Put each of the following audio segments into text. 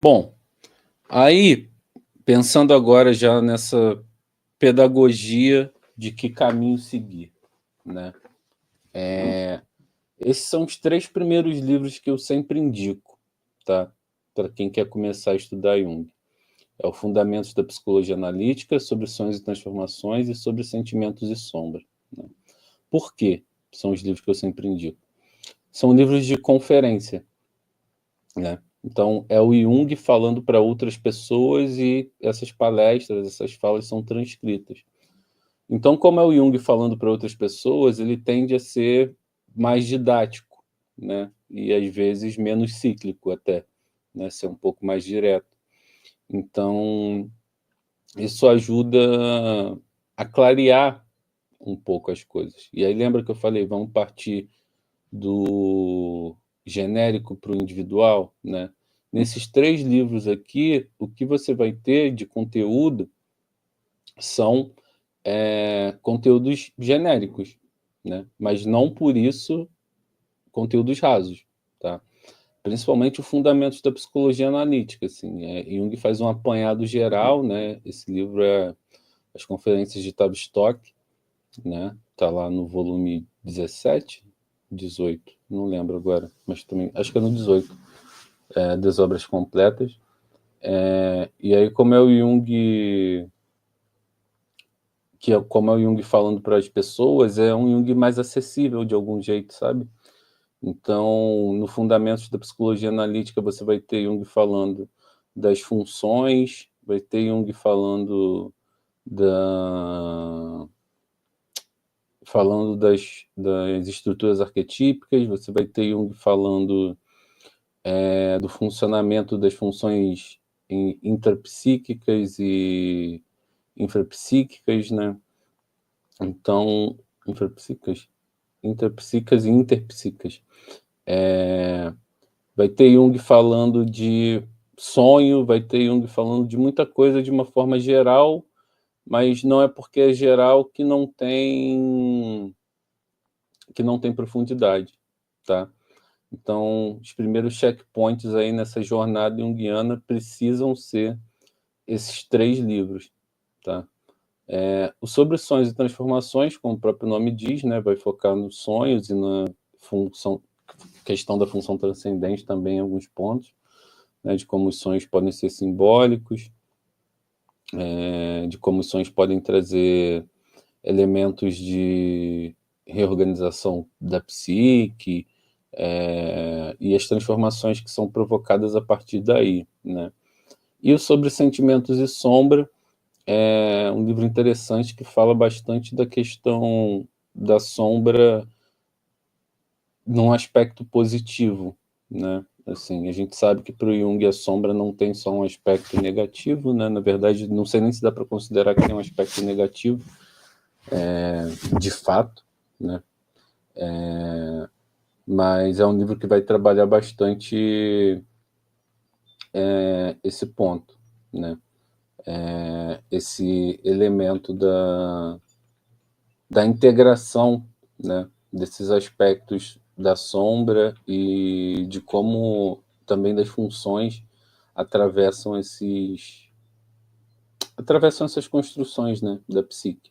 Bom, aí, pensando agora já nessa pedagogia de que caminho seguir, né? Esses são os 3 primeiros livros que eu sempre indico, tá? Para quem quer começar a estudar Jung. É o Fundamentos da Psicologia Analítica, sobre sonhos e transformações e sobre sentimentos e sombra, né? Por quê? São os livros que eu sempre indico. São livros de conferência, né? Então, é o Jung falando para outras pessoas e essas palestras, essas falas são transcritas. Então, como é o Jung falando para outras pessoas, ele tende a ser mais didático, né? E às vezes menos cíclico até, né? Ser um pouco mais direto. Então, isso ajuda a clarear um pouco as coisas. E aí lembra que eu falei, vamos partir do genérico para o individual, né? Nesses 3 livros aqui, o que você vai ter de conteúdo são conteúdos genéricos, né? Mas não por isso conteúdos rasos, tá? Principalmente o Fundamentos da Psicologia Analítica, assim, Jung faz um apanhado geral, né? Esse livro é As Conferências de Tavistock, né? Tá lá no volume 17, 18, não lembro agora, mas também acho que é no 18, das obras completas. E aí, como é o Jung como é o Jung falando para as pessoas, é um Jung mais acessível de algum jeito, sabe? Então, no Fundamentos da Psicologia Analítica, você vai ter Jung falando das funções, vai ter Jung da, falando das estruturas arquetípicas, você vai ter Jung falando do funcionamento das funções intrapsíquicas e infrapsíquicas, né? Então, infrapsíquicas, intrapsíquicas e interpsíquicas. Vai ter Jung falando de sonho, vai ter Jung falando de muita coisa de uma forma geral, mas não é porque é geral que não tem profundidade, tá? Então, os primeiros checkpoints aí nessa jornada junguiana precisam ser esses 3 livros, tá? O Sobre Sonhos e Transformações, como o próprio nome diz, né, vai focar nos sonhos e na questão da função transcendente também em alguns pontos, né, de como os sonhos podem ser simbólicos, de como os sonhos podem trazer elementos de reorganização da psique, e as transformações que são provocadas a partir daí, né? E o Sobre Sentimentos e Sombra é um livro interessante que fala bastante da questão da sombra num aspecto positivo, né? Assim, a gente sabe que para o Jung a sombra não tem só um aspecto negativo, né? Na verdade, não sei nem se dá para considerar que tem um aspecto negativo, de fato, né? Mas é um livro que vai trabalhar bastante esse ponto, né? Esse elemento da integração, né? Desses aspectos da sombra e de como também das funções atravessam essas construções, né, da psique,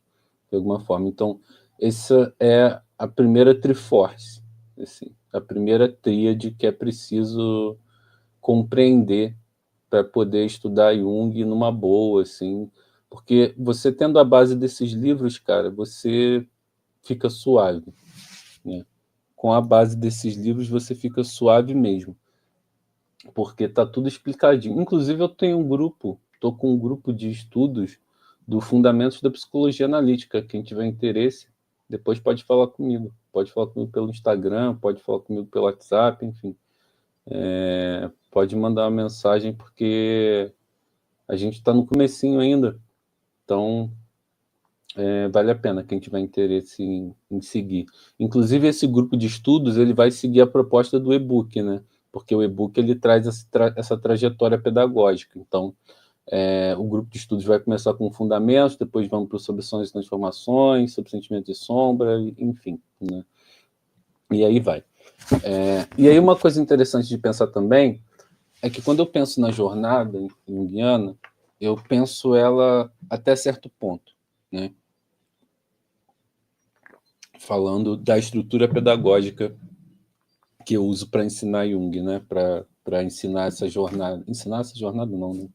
de alguma forma. Então, essa é a primeira triforce, assim, a primeira tríade que é preciso compreender para poder estudar Jung numa boa, assim, porque você tendo a base desses livros, cara, você fica suave, né? Com a base desses livros você fica suave mesmo, porque tá tudo explicadinho. Inclusive eu tenho tô com um grupo de estudos do Fundamentos da Psicologia Analítica. Quem tiver interesse, depois pode falar comigo. Pode falar comigo pelo Instagram, pode falar comigo pelo WhatsApp, enfim. Pode mandar uma mensagem, porque a gente está no comecinho ainda. Então, vale a pena quem tiver interesse em seguir. Inclusive, esse grupo de estudos ele vai seguir a proposta do e-book, né? Porque o e-book ele traz essa trajetória pedagógica. Então, o grupo de estudos vai começar com fundamentos, depois vamos para sobre sonhos e transformações, sobre sentimentos de sombra, enfim, né? E aí vai. E aí uma coisa interessante de pensar também é que quando eu penso na jornada junguiana, eu penso ela até certo ponto, né? Falando da estrutura pedagógica que eu uso para ensinar Jung, né? Para ensinar essa jornada. Ensinar essa jornada não, né?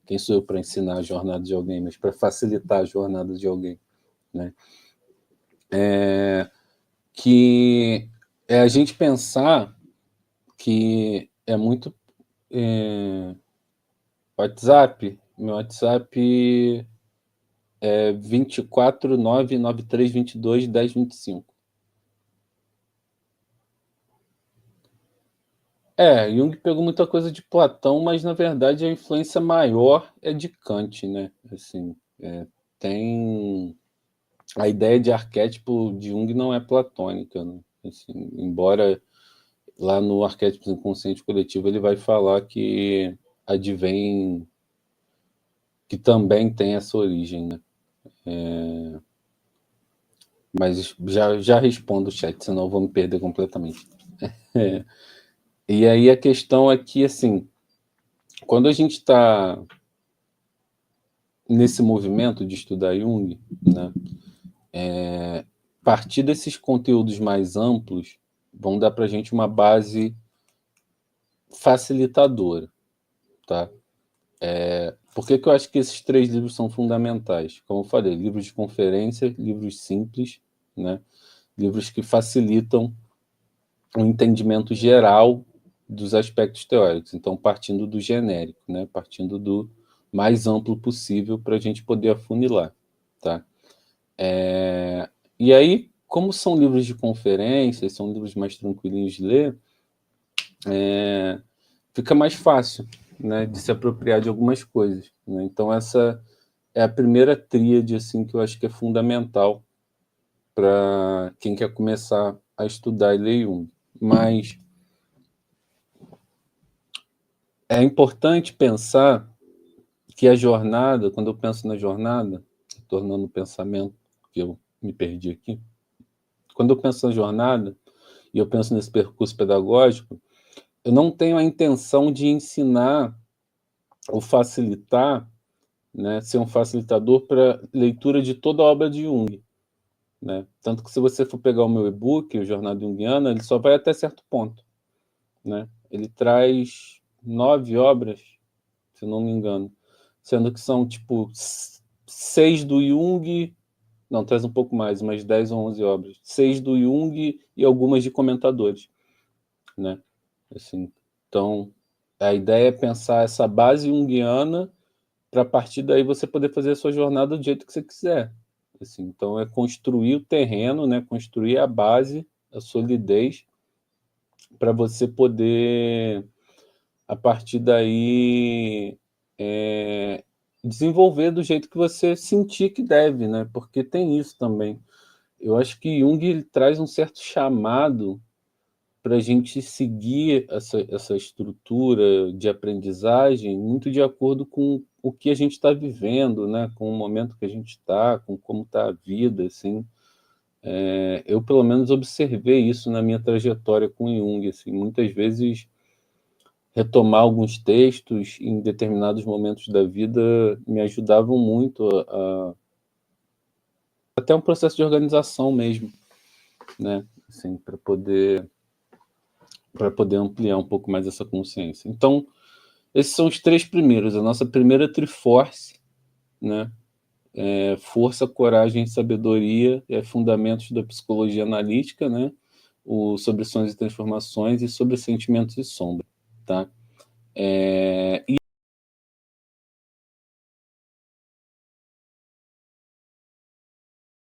Quem sou eu para ensinar a jornada de alguém, mas para facilitar a jornada de alguém, né? Que é a gente pensar que é muito WhatsApp, meu WhatsApp é 24993221025. Jung pegou muita coisa de Platão, mas na verdade a influência maior é de Kant, né? Assim, tem a ideia de arquétipo de Jung não é platônica, né? Assim, embora lá no Arquétipos Inconsciente Coletivo ele vai falar que advém, que também tem essa origem, né? Mas já respondo o chat, senão eu vou me perder completamente. E aí a questão é que, assim, quando a gente está nesse movimento de estudar Jung, né, partir desses conteúdos mais amplos vão dar para a gente uma base facilitadora, tá? Por que eu acho que esses 3 livros são fundamentais? Como eu falei, livros de conferência, livros simples, né? Livros que facilitam o entendimento geral dos aspectos teóricos. Então, partindo do genérico, né? Partindo do mais amplo possível para a gente poder afunilar, tá? E aí, como são livros de conferência, são livros mais tranquilinhos de ler, fica mais fácil, né, de se apropriar de algumas coisas, né? Então essa é a primeira tríade assim que eu acho que é fundamental para quem quer começar a estudar e ler Jung. Mas é importante pensar que a jornada, quando eu penso na jornada, tornando o pensamento, que eu me perdi aqui, quando eu penso na jornada e eu penso nesse percurso pedagógico, eu não tenho a intenção de ensinar ou facilitar, né, ser um facilitador para leitura de toda a obra de Jung, né? Tanto que se você for pegar o meu e-book, o Jornada Junguiana, ele só vai até certo ponto, né? Ele traz 9 obras, se não me engano, sendo que são tipo 6 do Jung, não, traz um pouco mais, umas 10 ou 11 obras, 6 do Jung e algumas de comentadores, né? Assim, então, a ideia é pensar essa base junguiana para a partir daí você poder fazer a sua jornada do jeito que você quiser. Assim, então, é construir o terreno, né? Construir a base, a solidez, para você poder, a partir daí, desenvolver do jeito que você sentir que deve, né? Porque tem isso também. Eu acho que Jung ele traz um certo chamado para a gente seguir essa estrutura de aprendizagem muito de acordo com o que a gente está vivendo, né? Com o momento que a gente está, com como está a vida, assim. Eu, pelo menos, observei isso na minha trajetória com Jung, assim. Muitas vezes, retomar alguns textos em determinados momentos da vida me ajudavam muito até um processo de organização mesmo, né? Assim, para poder ampliar um pouco mais essa consciência. Então, esses são os 3 primeiros. A nossa primeira Triforce, né? Força, coragem e sabedoria, fundamentos da psicologia analítica, né? Sobre sonhos e transformações e sobre sentimentos e sombra, tá? E